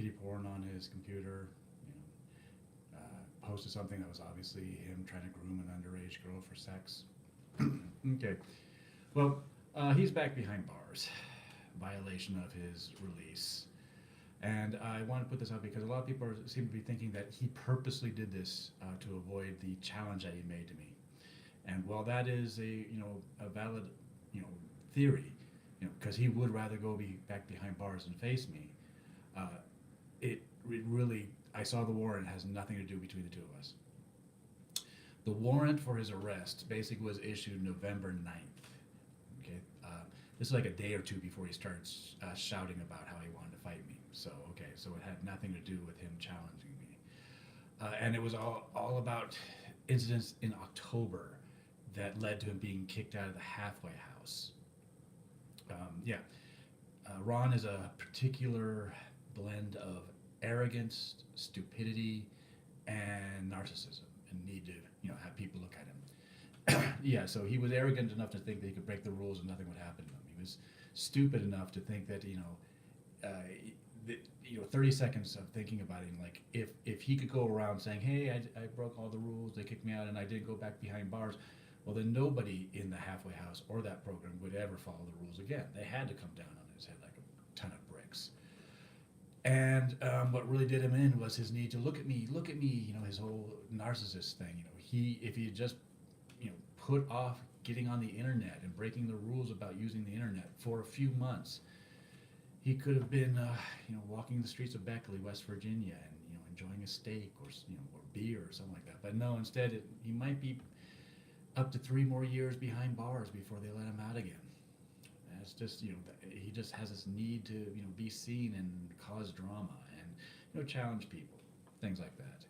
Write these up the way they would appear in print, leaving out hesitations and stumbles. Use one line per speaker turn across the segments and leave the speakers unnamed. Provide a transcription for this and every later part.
kitty porn on his computer. Posted something that was obviously him trying to groom an underage girl for sex. Okay. Well, he's back behind bars, violation of his release. And I want to put this out because a lot of people seem to be thinking that he purposely did this to avoid the challenge that he made to me. And while that is a valid theory, because he would rather go back behind bars than face me, uh, it really, I saw the warrant, has nothing to do between the two of us. The warrant for his arrest basically was issued November 9th. Okay, this is like a day or two before he started shouting about how he wanted to fight me. So so it had nothing to do with him challenging me, and it was all about incidents in October that led to him being kicked out of the halfway house. Yeah, Ron is a particular blend of arrogance, stupidity, and narcissism, and need to have people look at him. Yeah, so he was arrogant enough to think that he could break the rules and nothing would happen to him. He was stupid enough to think that 30 seconds of thinking about it, like if he could go around saying, hey, I broke all the rules, they kicked me out, and I didn't go back behind bars, well, then nobody in the halfway house or that program would ever follow the rules again. They had to come down on his head like a ton of bricks. And what really did him in was his need to look at me, his whole narcissist thing. If he had just, put off getting on the internet and breaking the rules about using the internet for a few months, he could have been, walking the streets of Beckley, West Virginia, and enjoying a steak or beer or something like that. But no, instead, he might be up to 3 more years behind bars before they let him out again. And it's just, he just has this need to, be seen and cause drama and, challenge people, things like that.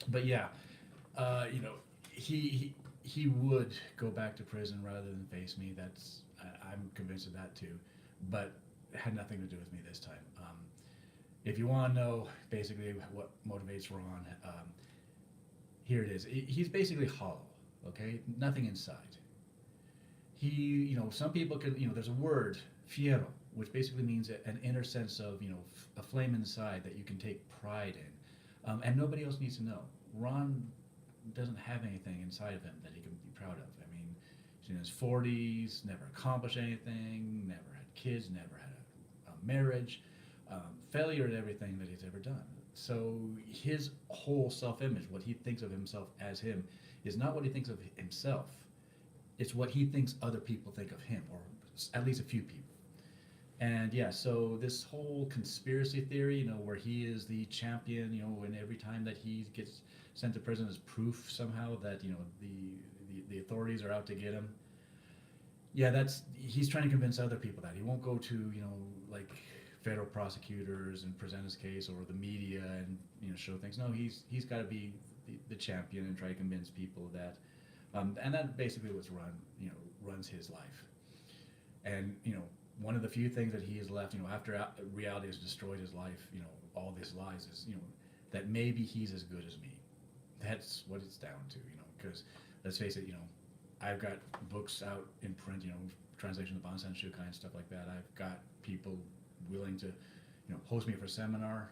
But yeah, he would go back to prison rather than face me. I'm convinced of that too. But it had nothing to do with me this time. If you want to know basically what motivates Ron, here it is. He's basically hollow. Okay, nothing inside. Some people can, there's a word, fiero, which basically means an inner sense of, a flame inside that you can take pride in, and nobody else needs to know. Ron doesn't have anything inside of him that he can be proud of. I mean, he's in his 40s, never accomplished anything, never had kids, never had a marriage, failure at everything that he's ever done. So his whole self-image, what he thinks of himself as him, is not what he thinks of himself. It's what he thinks other people think of him, or at least a few people. And yeah, so this whole conspiracy theory, where he is the champion, and every time that he gets sent to prison is proof somehow that, the authorities are out to get him. Yeah, he's trying to convince other people that he won't go to, like federal prosecutors and present his case, or the media and, show things. No, he's got to be the champion and try to convince people that, and that basically what's runs his life. And one of the few things that he has left, after reality has destroyed his life, all these lies, is that maybe he's as good as me. That's what it's down to, because let's face it, I've got books out in print, translation of Bansan Shukai and stuff like that. I've got people willing to, host me for a seminar.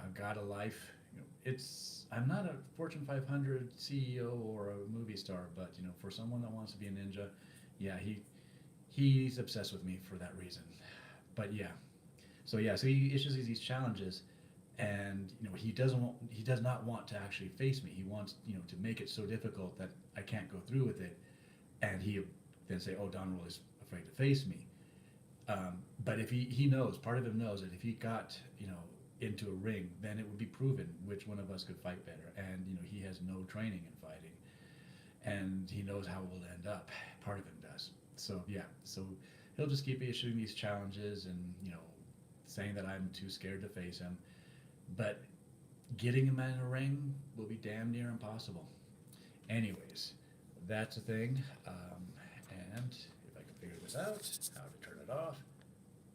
I've got a life. I'm not a Fortune 500 CEO or a movie star, but for someone that wants to be a ninja, yeah, he's obsessed with me for that reason. But yeah, so he issues these challenges, and he does not want to actually face me. He wants to make it so difficult that I can't go through with it, and he then say, oh, Don Rolly's afraid to face me. But if he knows, part of him knows that if he got into a ring, then it would be proven which one of us could fight better. And he has no training in fighting, and he knows how it will end up. Part of him does. So yeah, so he'll just keep issuing these challenges and saying that I'm too scared to face him. But getting him in a ring will be damn near impossible. Anyways, that's a thing. And if I can figure this out, how to turn it off.